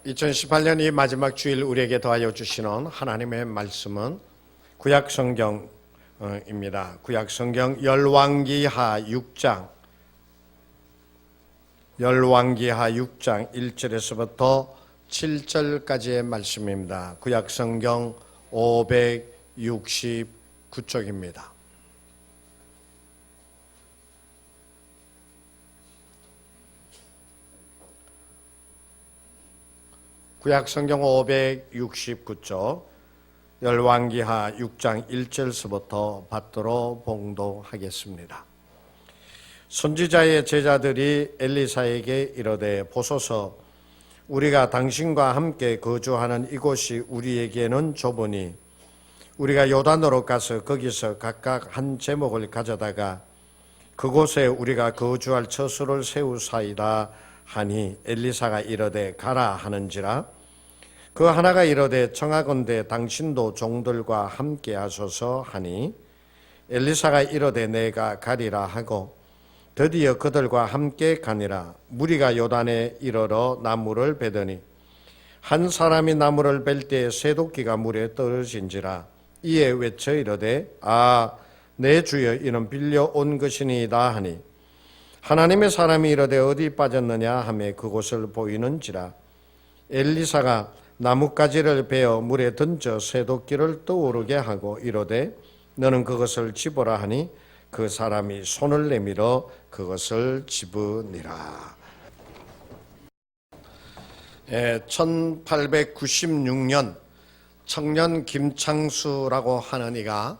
2018년 이 마지막 주일 우리에게 더하여 주시는 하나님의 말씀은 구약성경입니다. 구약성경 열왕기하 6장 1절에서부터 7절까지의 말씀입니다. 구약성경 569쪽입니다. 구약성경 569쪽 열왕기하 6장 1절서부터 받들어 봉독하겠습니다. 선지자의 제자들이 엘리사에게 이르되 보소서 우리가 당신과 함께 거주하는 이곳이 우리에게는 좁으니 우리가 요단으로 가서 거기서 각각 한 제목을 가져다가 그곳에 우리가 거주할 처소를 세우사이다 하니 엘리사가 이르되 가라 하는지라. 그 하나가 이르되 청하건대 당신도 종들과 함께 하소서 하니 엘리사가 이르되 내가 가리라 하고 드디어 그들과 함께 가니라. 무리가 요단에 이르러 나무를 베더니 한 사람이 나무를 벨 때에 쇠도끼가 물에 떨어진지라. 이에 외쳐 이르되 내 주여 이는 빌려온 것이니이다 하니 하나님의 사람이 이르되 어디 빠졌느냐 하며 그곳을 보이는지라. 엘리사가 나뭇가지를 베어 물에 던져 쇠도끼를 떠오르게 하고 이르되 너는 그것을 집어라 하니 그 사람이 손을 내밀어 그것을 집으니라. 1896년 청년 김창수라고 하는 이가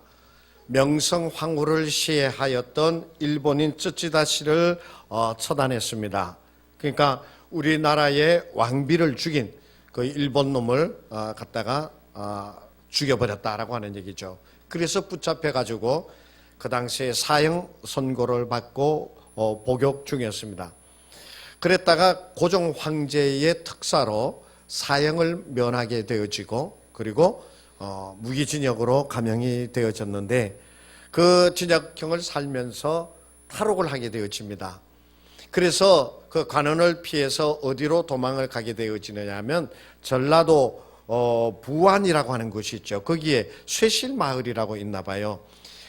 명성황후를 시해하였던 일본인 쯔찌다시를 처단했습니다. 그러니까 우리나라의 왕비를 죽인 그 일본 놈을 갖다가 죽여버렸다라고 하는 얘기죠. 그래서 붙잡혀가지고 그 당시에 사형 선고를 받고 복역 중이었습니다. 그랬다가 고종 황제의 특사로 사형을 면하게 되어지고 그리고 무기징역으로 감형이 되어졌는데 그 징역형을 살면서 탈옥을 하게 되어집니다. 그래서 그 관원을 피해서 어디로 도망을 가게 되어지느냐 하면 전라도 부안이라고 하는 곳이 있죠. 거기에 쇠실마을이라고 있나 봐요.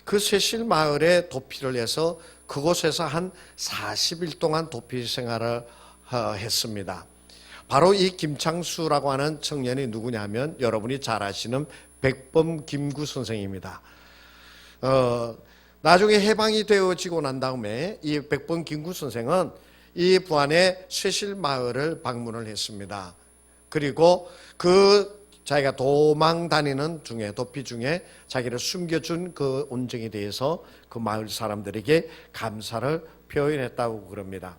그 쇠실마을에 도피를 해서 그곳에서 한 40일 동안 도피 생활을 했습니다. 바로 이 김창수라고 하는 청년이 누구냐면 여러분이 잘 아시는 백범 김구 선생입니다. 나중에 해방이 되어지고 난 다음에 이 백범 김구 선생은 이 부안의 쇠실마을을 방문을 했습니다. 그리고 자기가 도망 다니는 중에 도피 중에 자기를 숨겨준 그 온정에 대해서 그 마을 사람들에게 감사를 표현했다고 그럽니다.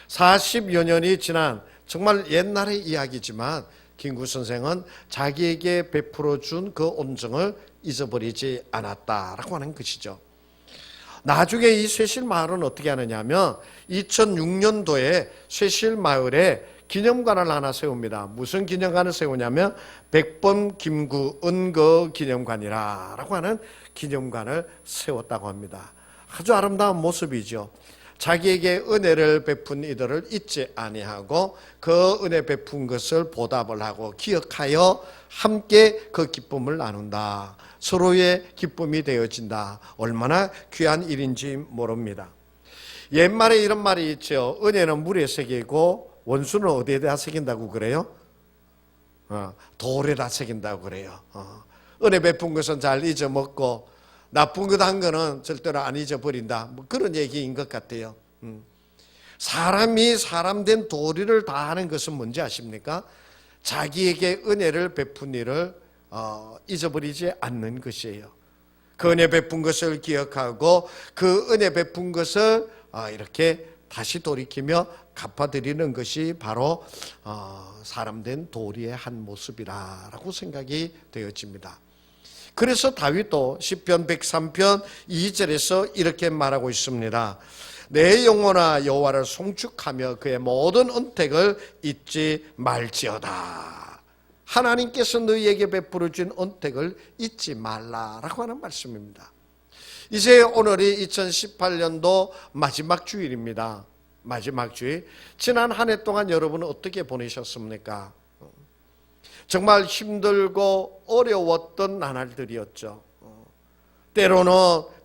40여 년이 지난 정말 옛날의 이야기지만 김구 선생은 자기에게 베풀어 준 그 온정을 잊어버리지 않았다라고 하는 것이죠. 나중에 이 쇠실마을은 어떻게 하느냐면 2006년도에 쇠실마을에 기념관을 하나 세웁니다. 무슨 기념관을 세우냐면 백범 김구 은거 기념관이라고 하는 기념관을 세웠다고 합니다. 아주 아름다운 모습이죠. 자기에게 은혜를 베푼 이들을 잊지 아니하고 그 은혜 베푼 것을 보답을 하고 기억하여 함께 그 기쁨을 나눈다. 서로의 기쁨이 되어진다. 얼마나 귀한 일인지 모릅니다. 옛말에 이런 말이 있죠. 은혜는 물에 새기고 원수는 어디에다 새긴다고 그래요? 돌에다 새긴다고 그래요. 은혜 베푼 것은 잘 잊어먹고 나쁜 것 한 거는 절대로 안 잊어버린다. 뭐 그런 얘기인 것 같아요. 사람이 사람된 도리를 다하는 것은 뭔지 아십니까? 자기에게 은혜를 베푼 일을 잊어버리지 않는 것이에요. 그 은혜 베푼 것을 기억하고 그 은혜 베푼 것을 이렇게 다시 돌이키며 갚아드리는 것이 바로 사람된 도리의 한 모습이라고 생각이 되어집니다. 그래서 다윗도 시편 103편 2절에서 이렇게 말하고 있습니다. 내 영혼아 여호와를 송축하며 그의 모든 은택을 잊지 말지어다. 하나님께서 너희에게 베풀어 준 은택을 잊지 말라라고 하는 말씀입니다. 이제 오늘이 2018년도 마지막 주일입니다. 마지막 주일. 지난 한 해 동안 여러분은 어떻게 보내셨습니까? 정말 힘들고 어려웠던 나날들이었죠. 때로는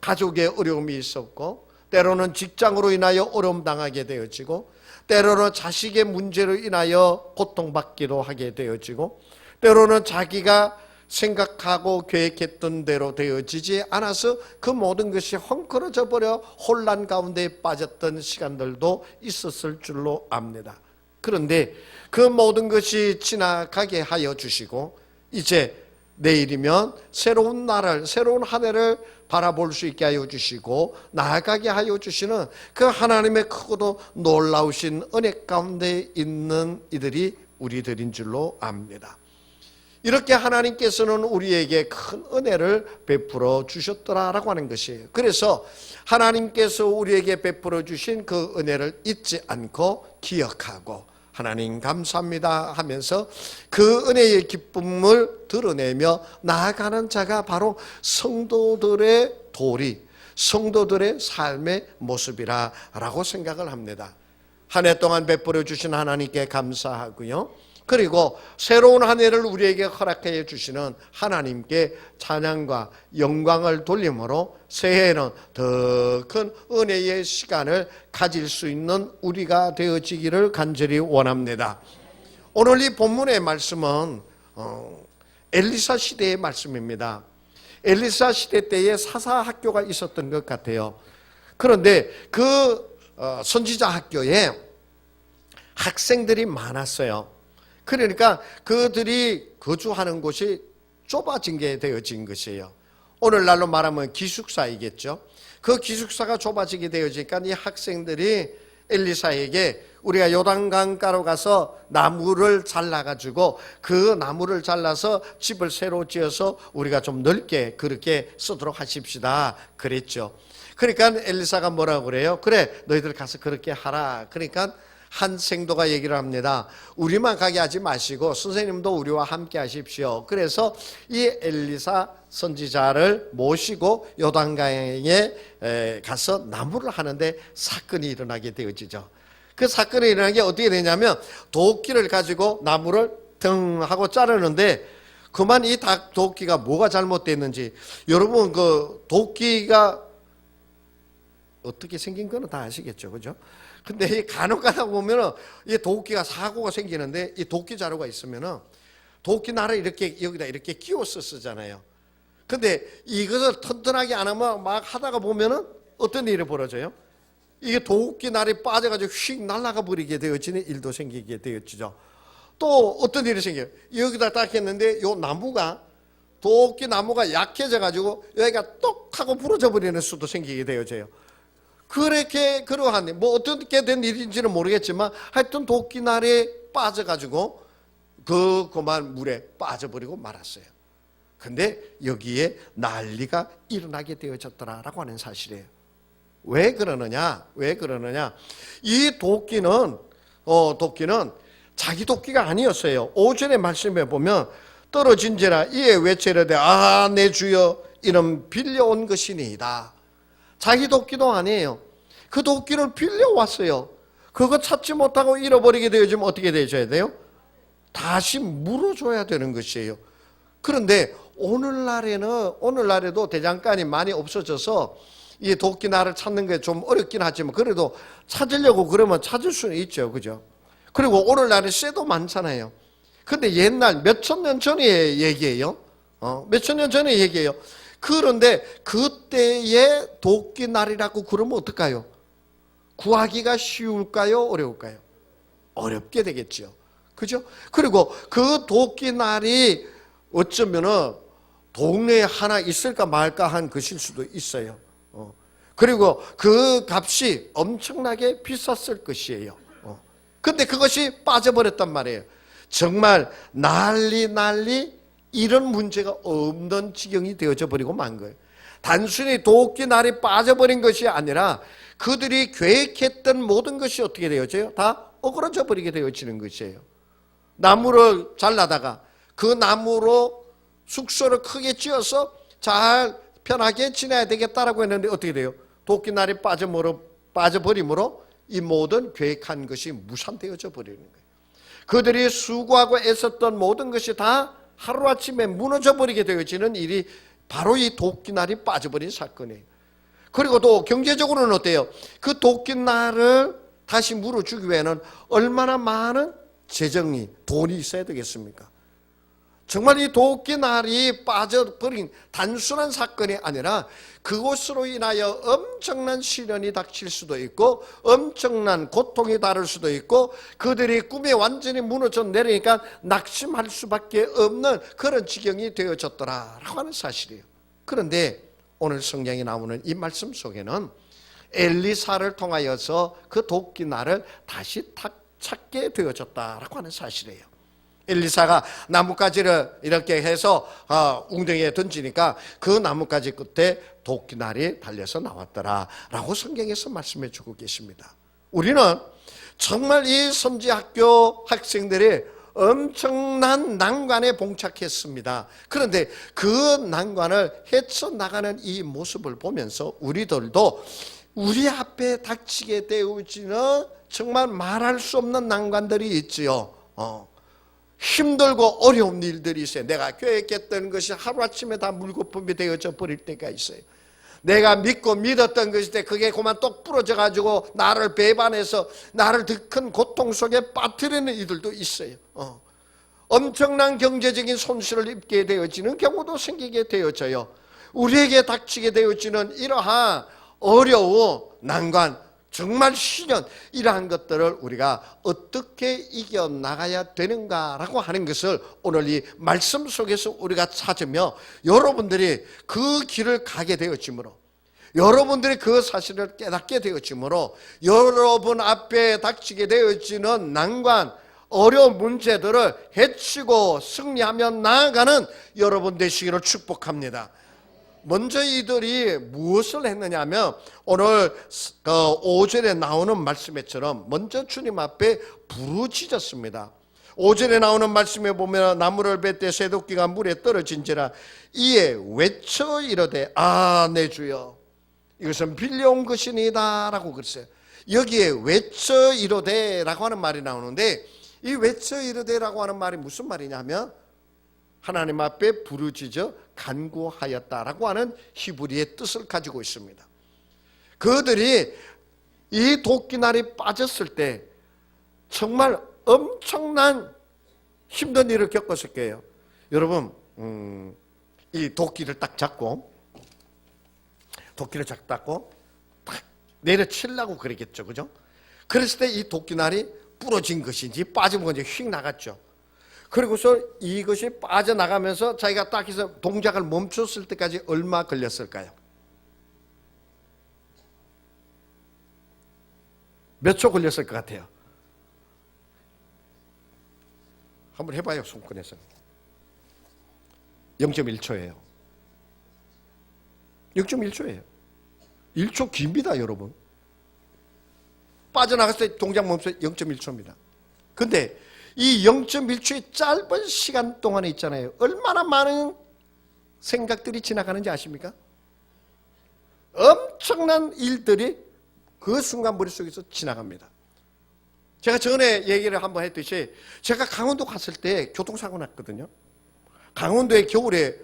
가족의 어려움이 있었고, 때로는 직장으로 인하여 어려움 당하게 되어지고, 때로는 자식의 문제로 인하여 고통받기도 하게 되어지고, 때로는 자기가 생각하고 계획했던 대로 되어지지 않아서 그 모든 것이 헝클어져 버려 혼란 가운데 빠졌던 시간들도 있었을 줄로 압니다. 그런데 그 모든 것이 지나가게 하여 주시고, 이제 내일이면 새로운 날을, 새로운 한 해를 바라볼 수 있게 하여 주시고 나아가게 하여 주시는 그 하나님의 크고도 놀라우신 은혜 가운데 있는 이들이 우리들인 줄로 압니다. 이렇게 하나님께서는 우리에게 큰 은혜를 베풀어 주셨더라라고 하는 것이에요. 그래서 하나님께서 우리에게 베풀어 주신 그 은혜를 잊지 않고 기억하고, 하나님 감사합니다 하면서 그 은혜의 기쁨을 드러내며 나아가는 자가 바로 성도들의 도리, 성도들의 삶의 모습이라고 생각을 합니다. 한 해 동안 베풀어 주신 하나님께 감사하고요. 그리고 새로운 한 해를 우리에게 허락해 주시는 하나님께 찬양과 영광을 돌림으로 새해에는 더 큰 은혜의 시간을 가질 수 있는 우리가 되어지기를 간절히 원합니다. 오늘 이 본문의 말씀은 엘리사 시대의 말씀입니다. 엘리사 시대 때에 사사학교가 있었던 것 같아요. 그런데 그 선지자 학교에 학생들이 많았어요. 그러니까 그들이 거주하는 곳이 좁아진 게 되어진 것이에요. 오늘날로 말하면 기숙사이겠죠. 그 기숙사가 좁아지게 되어지니까 이 학생들이 엘리사에게 우리가 요단강가로 가서 나무를 잘라가지고 그 나무를 잘라서 집을 새로 지어서 우리가 좀 넓게 그렇게 쓰도록 하십시다 그랬죠. 그러니까 엘리사가 뭐라고 그래요? 그래, 너희들 가서 그렇게 하라. 그러니까 한 생도가 얘기를 합니다. 우리만 가게 하지 마시고 선생님도 우리와 함께 하십시오. 그래서 이 엘리사 선지자를 모시고 요단강에 가서 나무를 하는데 사건이 일어나게 되어지죠. 그 사건이 일어난 게 어떻게 되냐면 도끼를 가지고 나무를 등 하고 자르는데 그만 이 도끼가 뭐가 잘못됐는지, 여러분 그 도끼가 어떻게 생긴 거는 다 아시겠죠, 그죠? 근데 간혹 가다 보면은 이 도끼가 사고가 생기는데 이 도끼 자루가 있으면은 도끼 날을 이렇게 여기다 이렇게 끼워서 쓰잖아요. 근데 이것을 튼튼하게 안 하면 막 하다가 보면은 어떤 일이 벌어져요? 이게 도끼 날이 빠져가지고 휙 날아가 버리게 되어지는 일도 생기게 되어지죠. 또 어떤 일이 생겨요? 여기다 딱 했는데 요 나무가, 도끼 나무가 약해져가지고 여기가 똑 하고 부러져 버리는 수도 생기게 되어져요. 그렇게 그러한 어떻게 된 일인지는 모르겠지만 하여튼 도끼날에 빠져가지고 그만 물에 빠져버리고 말았어요. 근데 여기에 난리가 일어나게 되어졌더라라고 하는 사실이에요. 왜 그러느냐? 이 도끼는 자기 도끼가 아니었어요. 오전에 말씀해 보면 떨어진지라 이에 외치려되 아 내 주여 이는 빌려온 것이니이다. 자기 도끼도 아니에요. 그 도끼를 빌려왔어요. 그거 찾지 못하고 잃어버리게 되어지면 어떻게 되셔야 돼요? 다시 물어줘야 되는 것이에요. 그런데 오늘날에도 대장간이 많이 없어져서 이 도끼날을 찾는 게 좀 어렵긴 하지만 그래도 찾으려고 그러면 찾을 수는 있죠. 그죠? 그리고 오늘날에 쇠도 많잖아요. 근데 옛날 몇천 년 전의 얘기예요. 몇천 년 전의 얘기예요. 그런데 그때의 도끼날이라고 그러면 어떨까요? 구하기가 쉬울까요? 어려울까요? 어렵게 되겠죠. 그죠? 그리고 그 도끼날이 어쩌면은 동네에 하나 있을까 말까 한 것일 수도 있어요. 그리고 그 값이 엄청나게 비쌌을 것이에요. 근데 그것이 빠져버렸단 말이에요. 정말 난리 이런 문제가 없는 지경이 되어져 버리고 만 거예요. 단순히 도끼날이 빠져버린 것이 아니라 그들이 계획했던 모든 것이 어떻게 되어져요? 다 어그러져 버리게 되어지는 것이에요. 나무를 잘라다가 그 나무로 숙소를 크게 지어서 잘 편하게 지내야 되겠다라고 했는데 어떻게 돼요? 도끼날이 빠져버림으로 이 모든 계획한 것이 무산되어져 버리는 거예요. 그들이 수고하고 애썼던 모든 것이 다 하루아침에 무너져버리게 되어지는 일이 바로 이 도끼날이 빠져버린 사건이에요. 그리고 또 경제적으로는 어때요? 그 도끼날을 다시 물어주기 위해는 얼마나 많은 재정이, 돈이 있어야 되겠습니까? 정말 이 도끼날이 빠져버린 단순한 사건이 아니라 그것으로 인하여 엄청난 시련이 닥칠 수도 있고 엄청난 고통이 다를 수도 있고 그들이 꿈이 완전히 무너져 내리니까 낙심할 수밖에 없는 그런 지경이 되어졌더라라고 하는 사실이에요. 그런데 오늘 성경에 나오는 이 말씀 속에는 엘리사를 통하여서 그 도끼날을 다시 찾게 되어졌다라고 하는 사실이에요. 엘리사가 나뭇가지를 이렇게 해서 웅덩이에 던지니까 그 나뭇가지 끝에 도끼날이 달려서 나왔더라라고 성경에서 말씀해 주고 계십니다. 우리는 정말 이 선지학교 학생들이 엄청난 난관에 봉착했습니다. 그런데 그 난관을 헤쳐나가는 이 모습을 보면서 우리들도 우리 앞에 닥치게 되어지는 정말 말할 수 없는 난관들이 있지요. 힘들고 어려운 일들이 있어요. 내가 계획했던 것이 하루아침에 다 물거품이 되어져 버릴 때가 있어요. 내가 믿고 믿었던 것인데 그게 그만 똑 부러져 가지고 나를 배반해서 나를 더 큰 고통 속에 빠뜨리는 이들도 있어요. 엄청난 경제적인 손실을 입게 되어지는 경우도 생기게 되어져요. 우리에게 닥치게 되어지는 이러한 어려움, 난관, 정말 시련, 이러한 것들을 우리가 어떻게 이겨나가야 되는가라고 하는 것을 오늘 이 말씀 속에서 우리가 찾으며 여러분들이 그 길을 가게 되어지므로 여러분들이 그 사실을 깨닫게 되어지므로 여러분 앞에 닥치게 되어지는 난관, 어려운 문제들을 헤치고 승리하며 나아가는 여러분 되시기를 축복합니다. 먼저 이들이 무엇을 했느냐 하면 오늘 5절에 나오는 말씀처럼 먼저 주님 앞에 부르짖었습니다. 5절에 나오는 말씀에 보면 나무를 벨 때 쇠도끼가 물에 떨어진지라 이에 외쳐 이르되 내 주여 이것은 빌려온 것이니이다 라고 그랬어요. 여기에 외쳐 이르되 라고 하는 말이 나오는데 이 외쳐 이르되 라고 하는 말이 무슨 말이냐면 하나님 앞에 부르짖어 간구하였다라고 하는 히브리의 뜻을 가지고 있습니다. 그들이 이 도끼날이 빠졌을 때 정말 엄청난 힘든 일을 겪었을 거예요. 여러분, 이 도끼를 딱 잡고 딱 내려치려고 그러겠죠, 그죠? 그랬을 때 이 도끼날이 부러진 것인지 빠진 건지 휙 나갔죠. 그리고서 이것이 빠져나가면서 자기가 딱 해서 동작을 멈췄을 때까지 얼마 걸렸을까요? 몇 초 걸렸을 것 같아요? 한번 해봐요, 손끝에서. 0.1초예요. 0.1초예요. 1초 깁니다, 여러분. 빠져나갔을 때 동작 멈춰 0.1초입니다. 근데 이 0.1초의 짧은 시간 동안에 있잖아요. 얼마나 많은 생각들이 지나가는지 아십니까? 엄청난 일들이 그 순간 머릿속에서 지나갑니다. 제가 전에 얘기를 한번 했듯이 제가 강원도 갔을 때 교통사고 났거든요. 강원도에 겨울에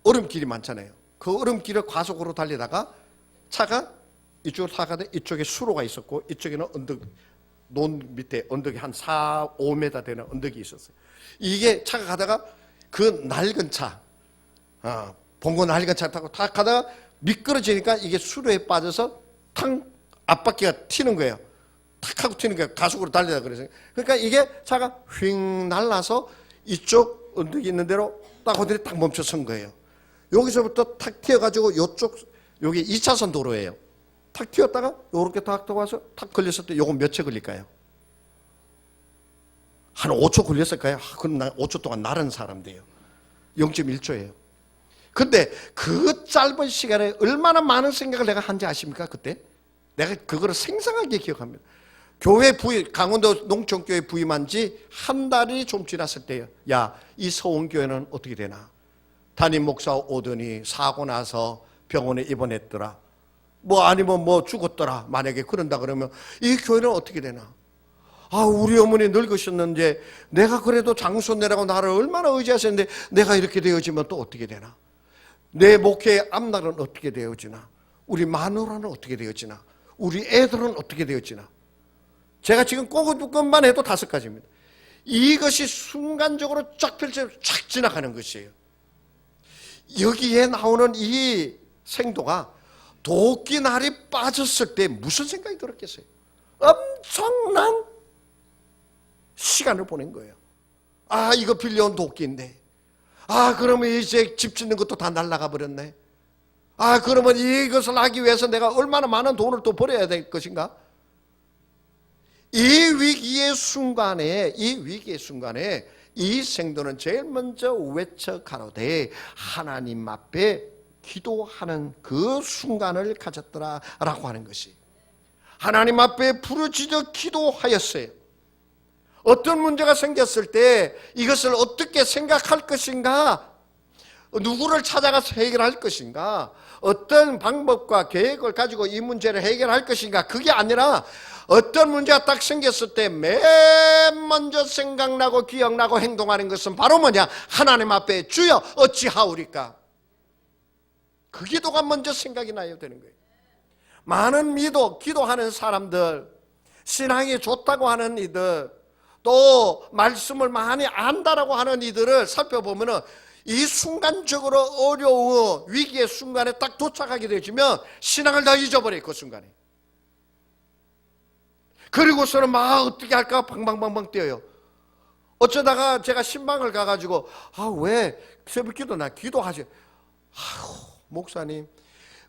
얼음길이 많잖아요. 그 얼음길을 과속으로 달리다가 차가 이쪽으로 타가다 이쪽에 수로가 있었고 이쪽에는 언덕, 논 밑에 언덕이 한 4, 5m 되는 언덕이 있었어요. 이게 차가 가다가 그 낡은 차, 봉고 낡은 차 타고 탁 가다가 미끄러지니까 이게 수로에 빠져서 탕 앞바퀴가 튀는 거예요. 탁 하고 튀는 거예요. 가속으로 달리다 그래서. 그러니까 이게 차가 휙 날라서 이쪽 언덕이 있는 대로 딱 어디에 딱 멈춰 선 거예요. 여기서부터 탁 튀어가지고 요쪽, 여기 2차선 도로예요. 탁 튀었다가 요렇게 탁 와서 탁 걸렸을 때 요건 몇 초 걸릴까요? 한 5초 걸렸을까요? 그럼 5초 동안 나른 사람 돼요. 0.1초예요. 근데 그 짧은 시간에 얼마나 많은 생각을 내가 한지 아십니까? 그때? 내가 그거를 생생하게 기억합니다. 교회 부임, 강원도 농촌교회 부임한 지 한 달이 좀 지났을 때요. 야, 이 서원교회는 어떻게 되나? 담임 목사 오더니 사고 나서 병원에 입원했더라. 뭐 아니면 뭐 죽었더라. 만약에 그런다 그러면 이 교회는 어떻게 되나? 우리 어머니 늙으셨는데 내가 그래도 장손내라고 나를 얼마나 의지하셨는데 내가 이렇게 되어지면 또 어떻게 되나? 내 목회의 앞날은 어떻게 되어지나? 우리 마누라는 어떻게 되어지나? 우리 애들은 어떻게 되어지나? 제가 지금 꼽은 것만 해도 5가지입니다. 이것이 순간적으로 쫙 펼쳐 쫙 지나가는 것이에요. 여기에 나오는 이 생도가 도끼날이 빠졌을 때 무슨 생각이 들었겠어요? 엄청난 시간을 보낸 거예요. 이거 빌려온 도끼인데, 그러면 이제 집 짓는 것도 다 날아가 버렸네. 그러면 이것을 하기 위해서 내가 얼마나 많은 돈을 또 벌어야 될 것인가? 이 위기의 순간에 이 생도는 제일 먼저 외쳐 가로되 하나님 앞에 기도하는 그 순간을 가졌더라라고 하는 것이, 하나님 앞에 부르짖어 기도하였어요. 어떤 문제가 생겼을 때 이것을 어떻게 생각할 것인가, 누구를 찾아가서 해결할 것인가, 어떤 방법과 계획을 가지고 이 문제를 해결할 것인가, 그게 아니라 어떤 문제가 딱 생겼을 때 맨 먼저 생각나고 기억나고 행동하는 것은 바로 뭐냐? 하나님 앞에 주여 어찌하오리까? 그 기도가 먼저 생각이 나야 되는 거예요. 많은 기도하는 사람들, 신앙이 좋다고 하는 이들, 또 말씀을 많이 안다라고 하는 이들을 살펴보면 이 순간적으로 어려운 위기의 순간에 딱 도착하게 되어지면 신앙을 다 잊어버려요. 그 순간에. 그리고서는 막 어떻게 할까 방방방방 뛰어요. 어쩌다가 제가 신방을 가가지고 왜 새벽기도 나 기도하지? 목사님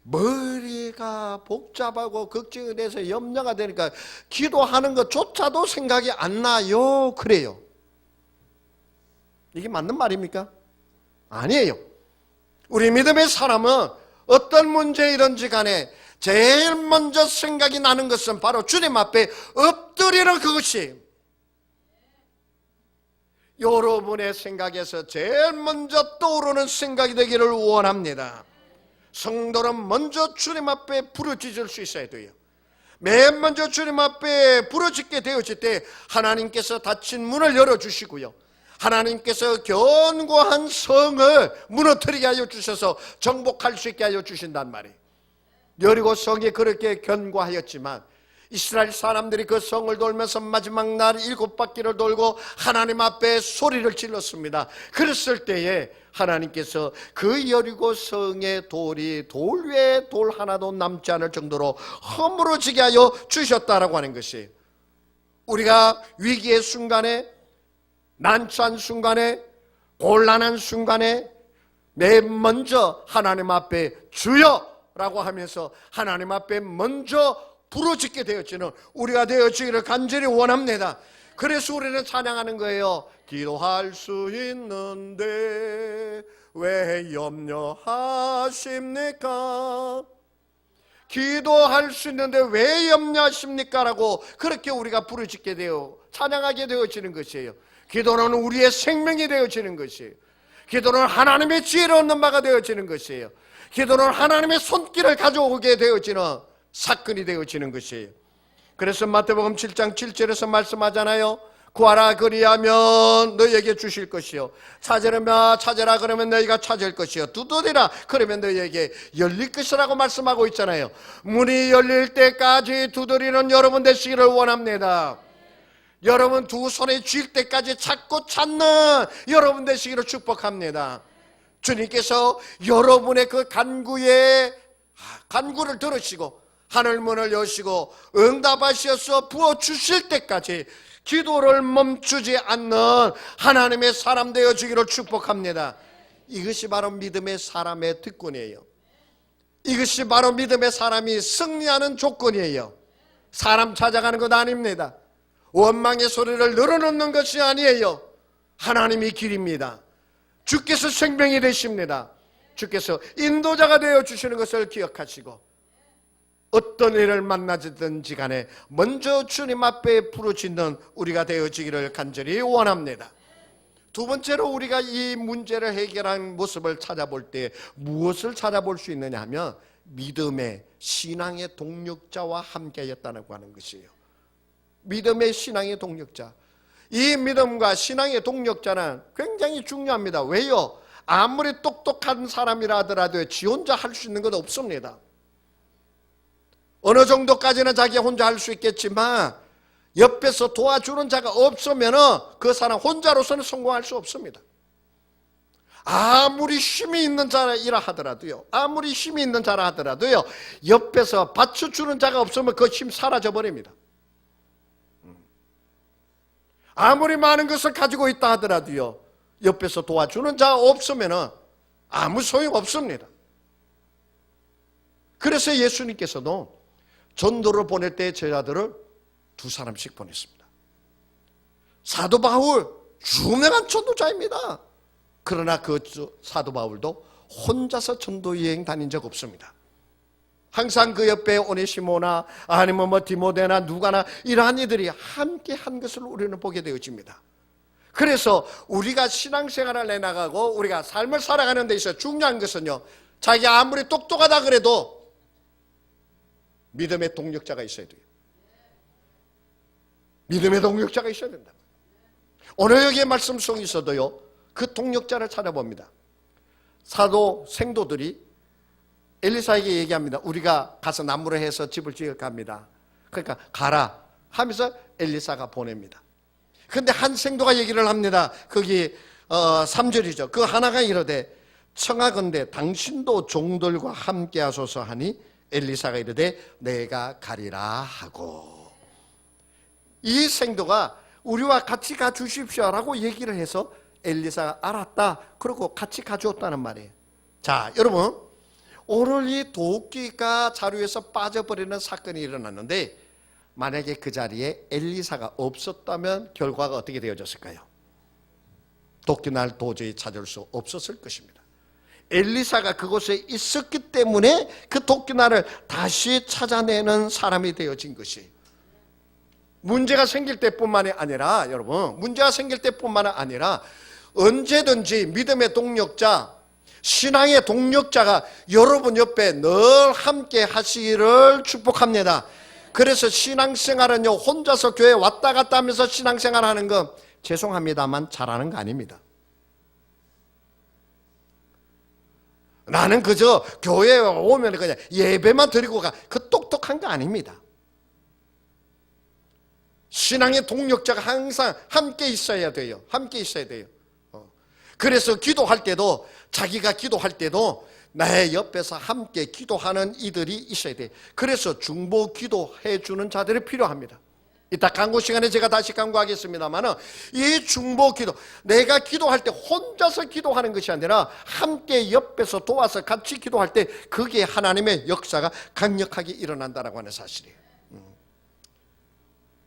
머리가 복잡하고 걱정이 돼서 염려가 되니까 기도하는 것조차도 생각이 안 나요. 그래요. 이게 맞는 말입니까? 아니에요. 우리 믿음의 사람은 어떤 문제이든지 간에 제일 먼저 생각이 나는 것은 바로 주님 앞에 엎드리는 그것이에요. 여러분의 생각에서 제일 먼저 떠오르는 생각이 되기를 원합니다. 성도는 먼저 주님 앞에 부르짖을 수 있어야 돼요. 맨 먼저 주님 앞에 부르짖게 되어질 때 하나님께서 닫힌 문을 열어주시고요, 하나님께서 견고한 성을 무너뜨리게 하여 주셔서 정복할 수 있게 하여 주신단 말이에요. 여리고 성이 그렇게 견고하였지만 이스라엘 사람들이 그 성을 돌면서 마지막 날 7바퀴를 돌고 하나님 앞에 소리를 질렀습니다. 그랬을 때에 하나님께서 그 여리고 성의 돌이 돌 위에 돌 하나도 남지 않을 정도로 허물어지게 하여 주셨다라고 하는 것이, 우리가 위기의 순간에, 난처한 순간에, 곤란한 순간에 맨 먼저 하나님 앞에 주여 라고 하면서 하나님 앞에 먼저 부르짖게 되어지는 우리가 되어지기를 간절히 원합니다. 그래서 우리는 찬양하는 거예요. 기도할 수 있는데 왜 염려하십니까? 기도할 수 있는데 왜 염려하십니까? 라고 그렇게 우리가 부르짖게 되어 찬양하게 되어지는 것이에요. 기도는 우리의 생명이 되어지는 것이에요. 기도는 하나님의 지혜를 얻는 바가 되어지는 것이에요. 기도는 하나님의 손길을 가져오게 되어지는 사건이 되어지는 것이에요. 그래서 마태복음 7장 7절에서 말씀하잖아요. 구하라 그리하면 너희에게 주실 것이요, 찾으라 그러면 너희가 찾을 것이요, 두드리라 그러면 너희에게 열릴 것이라고 말씀하고 있잖아요. 문이 열릴 때까지 두드리는 여러분 되시기를 원합니다. 여러분 두 손에 쥘 때까지 찾고 찾는 여러분 되시기를 축복합니다. 주님께서 여러분의 그 간구를 들으시고 하늘문을 여시고 응답하셔서 부어주실 때까지 기도를 멈추지 않는 하나님의 사람 되어주기를 축복합니다. 이것이 바로 믿음의 사람의 특권이에요. 이것이 바로 믿음의 사람이 승리하는 조건이에요. 사람 찾아가는 것 아닙니다. 원망의 소리를 늘어놓는 것이 아니에요. 하나님이 길입니다. 주께서 생명이 되십니다. 주께서 인도자가 되어주시는 것을 기억하시고 어떤 일을 만나든지 간에 먼저 주님 앞에 부르짖는 우리가 되어지기를 간절히 원합니다. 두 번째로 우리가 이 문제를 해결한 모습을 찾아볼 때 무엇을 찾아볼 수 있느냐 하면 믿음의 신앙의 동력자와 함께하였다고 하는 것이에요. 믿음의 신앙의 동력자. 이 믿음과 신앙의 동력자는 굉장히 중요합니다. 왜요? 아무리 똑똑한 사람이라 하더라도 지 혼자 할 수 있는 건 없습니다. 어느 정도까지는 자기 혼자 할 수 있겠지만 옆에서 도와주는 자가 없으면 그 사람 혼자로서는 성공할 수 없습니다. 아무리 힘이 있는 자라 하더라도요, 아무리 힘이 있는 자라 하더라도요, 옆에서 받쳐주는 자가 없으면 그 힘 사라져 버립니다. 아무리 많은 것을 가지고 있다 하더라도요, 옆에서 도와주는 자가 없으면 아무 소용 없습니다. 그래서 예수님께서도 전도를 보낼 때 제자들을 2사람씩 보냈습니다. 사도 바울, 유명한 전도자입니다. 그러나 그 사도 바울도 혼자서 전도 여행 다닌 적 없습니다. 항상 그 옆에 오네시모나 아니면 디모데나 누가나 이러한 이들이 함께 한 것을 우리는 보게 되어집니다. 그래서 우리가 신앙생활을 해나가고 우리가 삶을 살아가는 데 있어서 중요한 것은요, 자기가 아무리 똑똑하다 그래도 믿음의 동력자가 있어야 돼요. 믿음의 동력자가 있어야 된다. 오늘 여기에 말씀 속에서도요, 그 동력자를 찾아봅니다. 사도 생도들이 엘리사에게 얘기합니다. 우리가 가서 나무를 해서 집을 지을까 합니다. 그러니까 가라 하면서 엘리사가 보냅니다. 그런데 한 생도가 얘기를 합니다. 거기 3절이죠. 그 하나가 이르되 청하건대 당신도 종들과 함께 하소서 하니 엘리사가 이르되 내가 가리라 하고. 이 생도가 우리와 같이 가주십시오라고 얘기를 해서 엘리사가 알았다. 그러고 같이 가주었다는 말이에요. 자, 여러분, 오늘 이 도끼가 자루에서 빠져버리는 사건이 일어났는데 만약에 그 자리에 엘리사가 없었다면 결과가 어떻게 되어졌을까요? 도끼날 도저히 찾을 수 없었을 것입니다. 엘리사가 그곳에 있었기 때문에 그 도끼날을 다시 찾아내는 사람이 되어진 것이, 문제가 생길 때뿐만이 아니라, 여러분, 문제가 생길 때뿐만 아니라 언제든지 믿음의 동력자, 신앙의 동력자가 여러분 옆에 늘 함께 하시기를 축복합니다. 그래서 신앙생활은요, 혼자서 교회 왔다 갔다 하면서 신앙생활 하는 건 죄송합니다만 잘하는 거 아닙니다. 나는 그저 교회에 오면 그냥 예배만 드리고 가, 그 똑똑한 거 아닙니다. 신앙의 동력자가 항상 함께 있어야 돼요. 함께 있어야 돼요. 그래서 기도할 때도, 자기가 기도할 때도 나의 옆에서 함께 기도하는 이들이 있어야 돼요. 그래서 중보 기도해 주는 자들이 필요합니다. 이따 강구 시간에 제가 다시 강구하겠습니다만, 이 중보 기도, 내가 기도할 때 혼자서 기도하는 것이 아니라 함께 옆에서 도와서 같이 기도할 때 그게 하나님의 역사가 강력하게 일어난다라고 하는 사실이에요.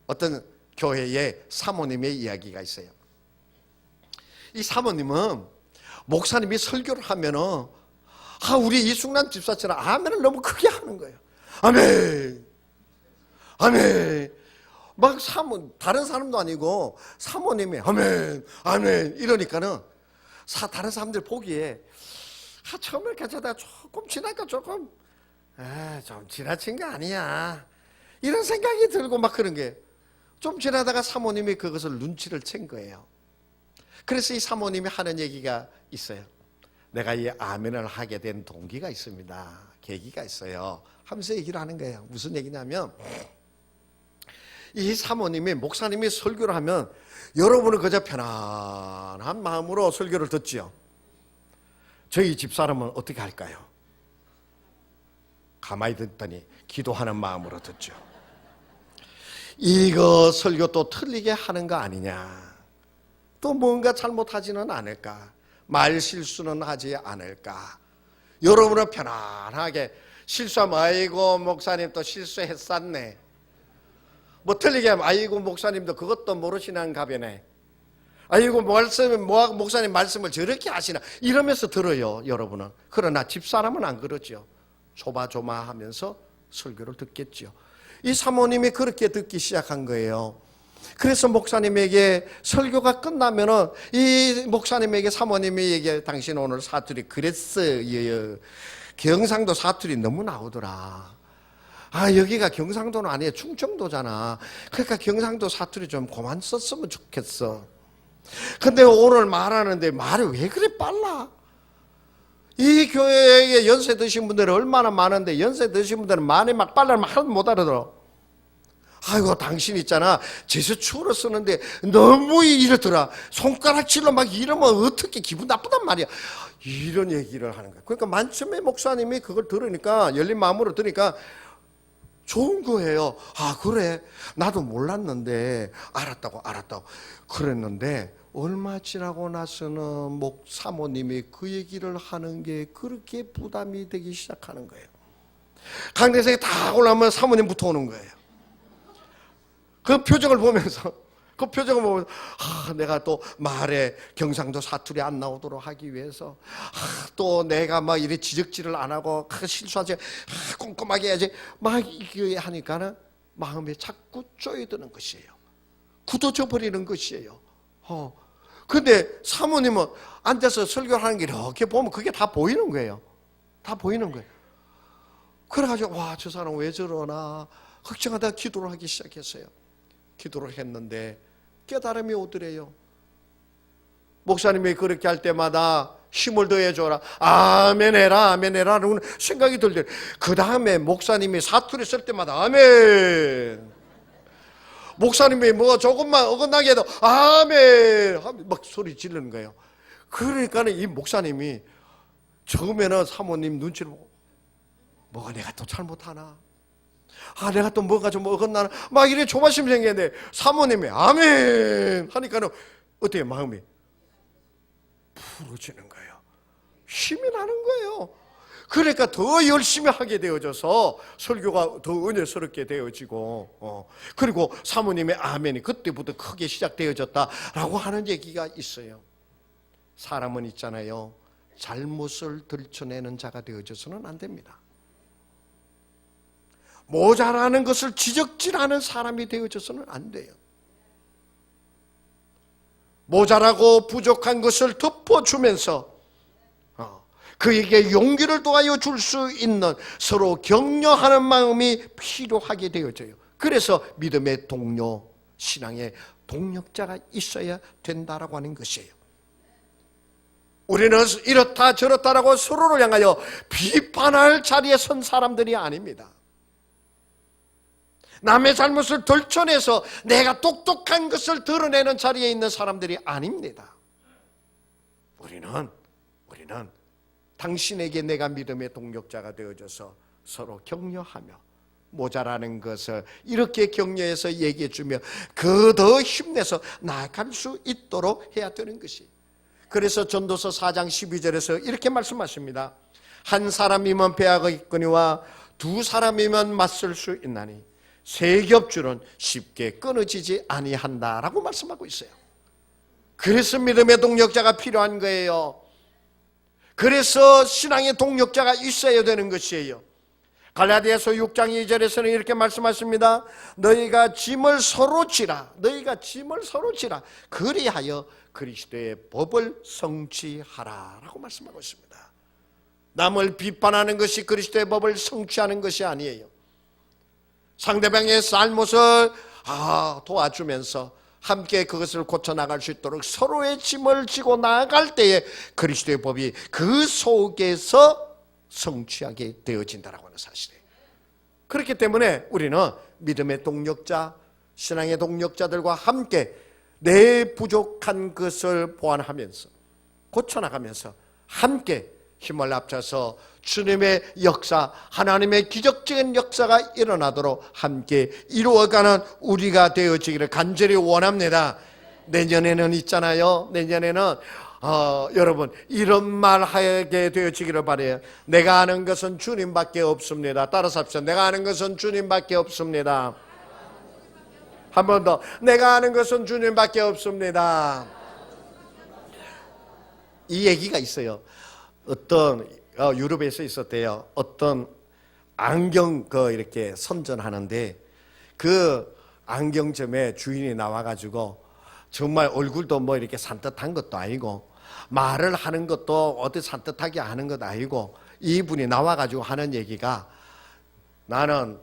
어떤 교회에 사모님의 이야기가 있어요. 이 사모님은 목사님이 설교를 하면은 우리 이승란 집사처럼 아멘을 너무 크게 하는 거예요. 아멘, 아멘. 막 다른 사람도 아니고 사모님이 아멘, 아멘 이러니까는 다른 사람들 보기에 처음에 괜찮다가 조금 지나니까 조금 좀 지나친 거 아니야, 이런 생각이 들고 막 그런 게, 좀 지나다가 사모님이 그것을 눈치를 챈 거예요. 그래서 이 사모님이 하는 얘기가 있어요. 내가 이 아멘을 하게 된 동기가 있습니다. 계기가 있어요. 하면서 얘기를 하는 거예요. 무슨 얘기냐면, 이 사모님이, 목사님이 설교를 하면 여러분은 그저 편안한 마음으로 설교를 듣지요. 저희 집사람은 어떻게 할까요? 가만히 듣더니 기도하는 마음으로 듣죠. 이거 설교 또 틀리게 하는 거 아니냐, 또 뭔가 잘못하지는 않을까, 말 실수는 하지 않을까. 여러분은 편안하게 실수하면 아이고 목사님 또 실수했었네, 뭐 틀리게 하면 아이고 목사님도 그것도 모르시는 가변에, 아이고 목사님 말씀을 저렇게 하시나, 이러면서 들어요, 여러분은. 그러나 집사람은 안 그러죠. 조마조마하면서 설교를 듣겠죠. 이 사모님이 그렇게 듣기 시작한 거예요. 그래서 목사님에게 설교가 끝나면은 이 목사님에게 사모님이 얘기해, 당신 오늘 사투리 그랬어요. 경상도 사투리 너무 나오더라. 여기가 경상도는 아니에요. 충청도잖아. 그러니까 경상도 사투리 좀 그만 썼으면 좋겠어. 근데 오늘 말하는데 말이 왜 그래 빨라? 이 교회에 연세 드신 분들이 얼마나 많은데 연세 드신 분들은 말이 막 빨라면 하나도 못 알아들어. 아이고 당신 있잖아 제스처로 쓰는데 너무 이렇더라. 손가락질로 막 이러면 어떻게 기분 나쁘단 말이야. 이런 얘기를 하는 거야. 그러니까 만점의 목사님이 그걸 들으니까 열린 마음으로 들으니까 좋은 거예요. 그래 나도 몰랐는데 알았다고 그랬는데 얼마 지나고 나서는 사모님이 그 얘기를 하는 게 그렇게 부담이 되기 시작하는 거예요. 강대상에 다 올라오면 사모님부터 오는 거예요. 그 표정을 보면서 내가 또 말에 경상도 사투리 안 나오도록 하기 위해서 또 내가 막 이래 지적질을 안 하고 실수하지 꼼꼼하게 해야지 막 이게 하니까는 마음에 자꾸 쪼여드는 것이에요. 굳어져 버리는 것이에요. 근데 사모님은 앉아서 설교를 하는 게 이렇게 보면 그게 다 보이는 거예요. 다 보이는 거예요. 그래가지고 저 사람 왜 저러나 걱정하다가 기도를 하기 시작했어요. 기도를 했는데 깨달음이 오더래요. 목사님이 그렇게 할 때마다 힘을 더해줘라. 아멘 해라 라는 생각이 들더래요. 그 다음에 목사님이 사투리 쓸 때마다 아멘. 목사님이 뭐 조금만 어긋나게 해도 아멘 막 소리 지르는 거예요. 그러니까 이 목사님이 처음에는 사모님 눈치를 보고 뭐가 내가 또 잘못하나, 내가 또 뭐가 좀 어긋나나 막 이래 조바심 생겼는데 사모님이 아멘 하니까는 어때요? 마음이 풀어지는 거예요. 힘이 나는 거예요. 그러니까 더 열심히 하게 되어져서 설교가 더 은혜스럽게 되어지고 그리고 사모님의 아멘이 그때부터 크게 시작되어졌다라고 하는 얘기가 있어요. 사람은 있잖아요. 잘못을 들춰내는 자가 되어져서는 안 됩니다. 모자라는 것을 지적질하는 사람이 되어져서는 안 돼요. 모자라고 부족한 것을 덮어주면서 그에게 용기를 도와여 줄 수 있는 서로 격려하는 마음이 필요하게 되어져요. 그래서 믿음의 동료, 신앙의 동력자가 있어야 된다라고 하는 것이에요. 우리는 이렇다 저렇다라고 서로를 향하여 비판할 자리에 선 사람들이 아닙니다. 남의 잘못을 덜쳐내서 내가 똑똑한 것을 드러내는 자리에 있는 사람들이 아닙니다. 우리는 당신에게 내가 믿음의 동력자가 되어줘서 서로 격려하며 모자라는 것을 이렇게 격려해서 얘기해주며 그 더 힘내서 나아갈 수 있도록 해야 되는 것이. 그래서 전도서 4장 12절에서 이렇게 말씀하십니다. 한 사람이면 배하겠거니와 두 사람이면 맞설 수 있나니 세 겹줄은 쉽게 끊어지지 아니한다라고 말씀하고 있어요. 그래서 믿음의 동력자가 필요한 거예요. 그래서 신앙의 동력자가 있어야 되는 것이에요. 갈라디아서 6장 2절에서는 이렇게 말씀하십니다. 너희가 짐을 서로 지라. 그리하여 그리스도의 법을 성취하라 라고 말씀하고 있습니다. 남을 비판하는 것이 그리스도의 법을 성취하는 것이 아니에요. 상대방의 잘못을 도와주면서 함께 그것을 고쳐나갈 수 있도록 서로의 짐을 지고 나아갈 때에 그리스도의 법이 그 속에서 성취하게 되어진다라고 하는 사실이에요. 그렇기 때문에 우리는 믿음의 동력자, 신앙의 동력자들과 함께 내 부족한 것을 보완하면서 고쳐나가면서 함께 힘을 합쳐서 주님의 역사, 하나님의 기적적인 역사가 일어나도록 함께 이루어가는 우리가 되어지기를 간절히 원합니다. 내년에는 있잖아요. 내년에는 여러분 이런 말 하게 되어지기를 바라요. 내가 아는 것은 주님밖에 없습니다. 따라서 합시다. 내가 아는 것은 주님밖에 없습니다. 한 번 더. 내가 아는 것은 주님밖에 없습니다. 이 얘기가 있어요. 어떤 유럽에서 있었대요. 어떤 안경 이렇게 선전하는데 그 안경점에 주인이 나와가지고 정말 얼굴도 뭐 이렇게 산뜻한 것도 아니고 말을 하는 것도 어디 산뜻하게 하는 것도 아니고 이분이 나와가지고 하는 얘기가 나는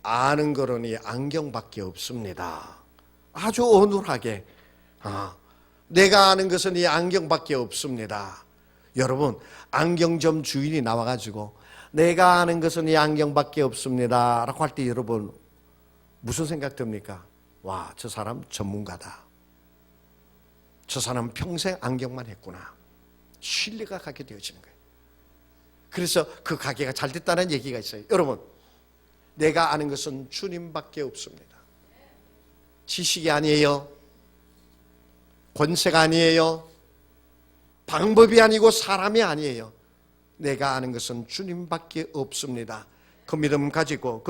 아는 거론이 안경밖에 없습니다. 아주 어눌하게 내가 아는 것은 이 안경밖에 없습니다. 여러분, 안경점 주인이 나와가지고 내가 아는 것은 이 안경밖에 없습니다 라고 할 때 여러분 무슨 생각 듭니까? 와, 저 사람 전문가다. 저 사람은 평생 안경만 했구나. 신뢰가 가게 되어지는 거예요. 그래서 그 가게가 잘 됐다는 얘기가 있어요. 여러분, 내가 아는 것은 주님밖에 없습니다. 지식이 아니에요. 권세가 아니에요. 방법이 아니고 사람이 아니에요. 내가 아는 것은 주님밖에 없습니다. 그 믿음 가지고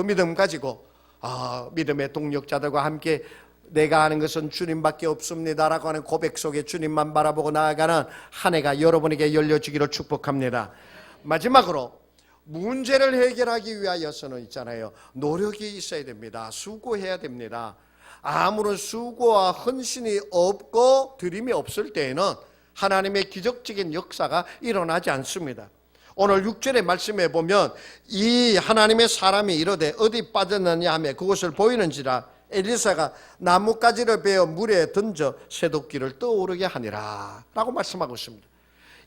믿음의 동력자들과 함께 내가 아는 것은 주님밖에 없습니다라고 하는 고백 속에 주님만 바라보고 나아가는 한 해가 여러분에게 열려지기를 축복합니다. 마지막으로 문제를 해결하기 위하여서는 있잖아요, 노력이 있어야 됩니다. 수고해야 됩니다. 아무런 수고와 헌신이 없고 드림이 없을 때에는 하나님의 기적적인 역사가 일어나지 않습니다. 오늘 6절의 말씀에 보면 이 하나님의 사람이 이르되 어디 빠졌느냐 하며 그것을 보이는지라 엘리사가 나뭇가지를 베어 물에 던져 새도끼를 떠오르게 하니라 라고 말씀하고 있습니다.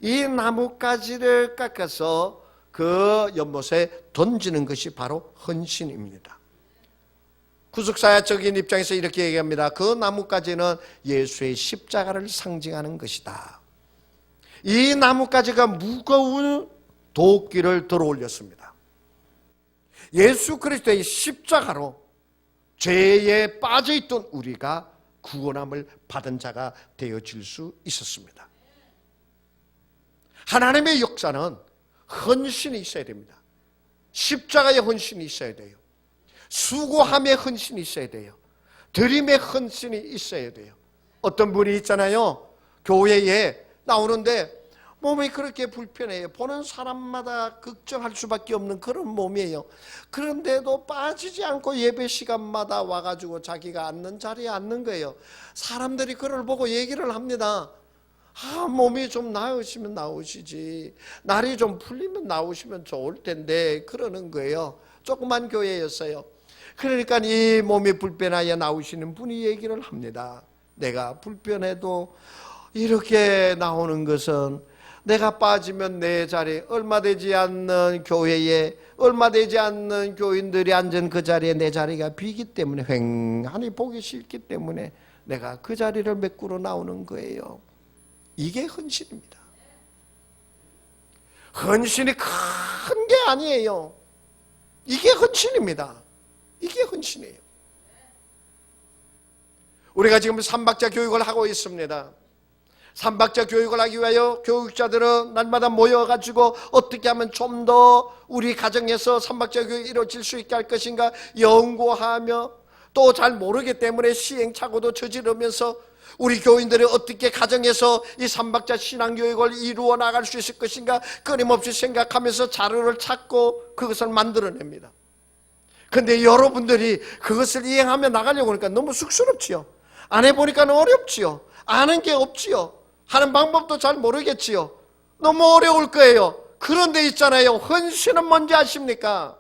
이 나뭇가지를 깎아서 그 연못에 던지는 것이 바로 헌신입니다. 구속사역적인 입장에서 이렇게 얘기합니다. 그 나뭇가지는 예수의 십자가를 상징하는 것이다. 이 나뭇가지가 무거운 도끼를 들어 올렸습니다. 예수 그리스도의 십자가로 죄에 빠져있던 우리가 구원함을 받은 자가 되어질 수 있었습니다. 하나님의 역사는 헌신이 있어야 됩니다. 십자가의 헌신이 있어야 돼요. 수고함의 헌신이 있어야 돼요. 드림의 헌신이 있어야 돼요. 어떤 분이 있잖아요, 교회에 나오는데 몸이 그렇게 불편해요. 보는 사람마다 걱정할 수밖에 없는 그런 몸이에요. 그런데도 빠지지 않고 예배 시간마다 와가지고 자기가 앉는 자리에 앉는 거예요. 사람들이 그걸 보고 얘기를 합니다. 몸이 좀 나으시면 나오시지, 날이 좀 풀리면 나오시면 좋을 텐데 그러는 거예요. 조그만 교회였어요. 그러니까 이 몸이 불편하여 나오시는 분이 얘기를 합니다. 내가 불편해도 이렇게 나오는 것은 내가 빠지면 내 자리에 얼마 되지 않는 교회에 얼마 되지 않는 교인들이 앉은 그 자리에 내 자리가 비기 때문에, 휑하니 보기 싫기 때문에 내가 그 자리를 메꾸러 나오는 거예요. 이게 헌신입니다. 헌신이 큰 게 아니에요. 이게 헌신입니다. 이게 헌신이에요. 우리가 지금 삼박자 교육을 하고 있습니다. 삼박자 교육을 하기 위하여 교육자들은 날마다 모여가지고 어떻게 하면 좀 더 우리 가정에서 삼박자 교육이 이루어질 수 있게 할 것인가 연구하며, 또 잘 모르기 때문에 시행착오도 저지르면서 우리 교인들이 어떻게 가정에서 이 삼박자 신앙교육을 이루어 나갈 수 있을 것인가 끊임없이 생각하면서 자료를 찾고 그것을 만들어냅니다. 그런데 여러분들이 그것을 이행하며 나가려고 하니까 너무 쑥스럽지요. 안 해보니까 어렵지요. 아는 게 없지요. 하는 방법도 잘 모르겠지요. 너무 어려울 거예요. 그런데 있잖아요, 헌신은 뭔지 아십니까?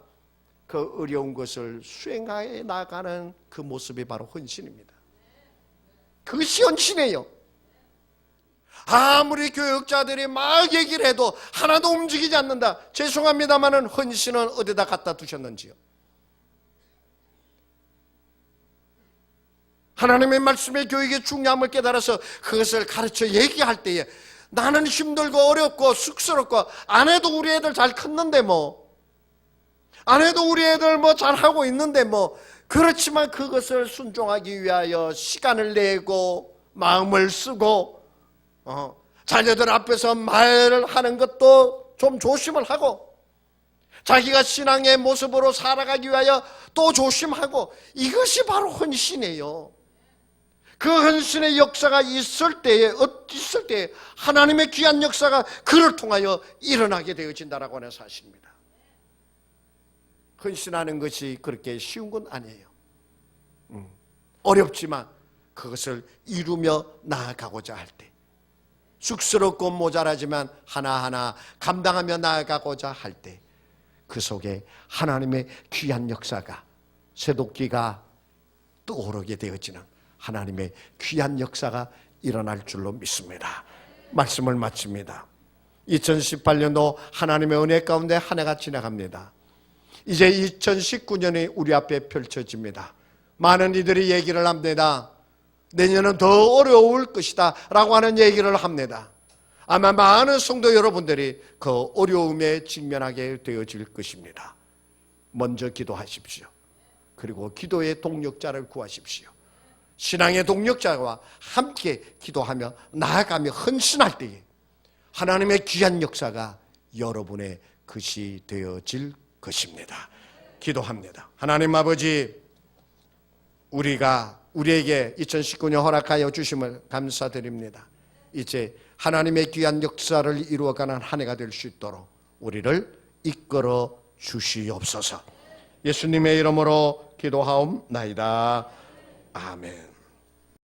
그 어려운 것을 수행하여 나가는 그 모습이 바로 헌신입니다. 그것이 헌신이에요. 아무리 교육자들이 막 얘기를 해도 하나도 움직이지 않는다. 죄송합니다마는 헌신은 어디다 갖다 두셨는지요? 하나님의 말씀의 교육의 중요함을 깨달아서 그것을 가르쳐 얘기할 때에 나는 힘들고 어렵고 쑥스럽고 안 해도 우리 애들 잘 컸는데 안 해도 우리 애들 잘하고 있는데 그렇지만 그것을 순종하기 위하여 시간을 내고 마음을 쓰고 자녀들 앞에서 말을 하는 것도 좀 조심을 하고 자기가 신앙의 모습으로 살아가기 위하여 또 조심하고, 이것이 바로 헌신이에요. 그 헌신의 역사가 있을 때에 하나님의 귀한 역사가 그를 통하여 일어나게 되어진다라고 하는 사실입니다. 헌신하는 것이 그렇게 쉬운 건 아니에요. 어렵지만 그것을 이루며 나아가고자 할 때, 쑥스럽고 모자라지만 하나하나 감당하며 나아가고자 할 때 그 속에 하나님의 귀한 역사가 새도끼가 떠오르게 되어지는 하나님의 귀한 역사가 일어날 줄로 믿습니다. 말씀을 마칩니다. 2018년도 하나님의 은혜 가운데 한 해가 지나갑니다. 이제 2019년이 우리 앞에 펼쳐집니다. 많은 이들이 얘기를 합니다. 내년은 더 어려울 것이다 라고 하는 얘기를 합니다. 아마 많은 성도 여러분들이 그 어려움에 직면하게 되어질 것입니다. 먼저 기도하십시오. 그리고 기도의 동력자를 구하십시오. 신앙의 동력자와 함께 기도하며 나아가며 헌신할 때에 하나님의 귀한 역사가 여러분의 것이 되어질 것입니다. 기도합니다. 하나님 아버지, 우리에게 2019년 허락하여 주심을 감사드립니다. 이제 하나님의 귀한 역사를 이루어가는 한 해가 될 수 있도록 우리를 이끌어 주시옵소서. 예수님의 이름으로 기도하옵나이다. 아멘.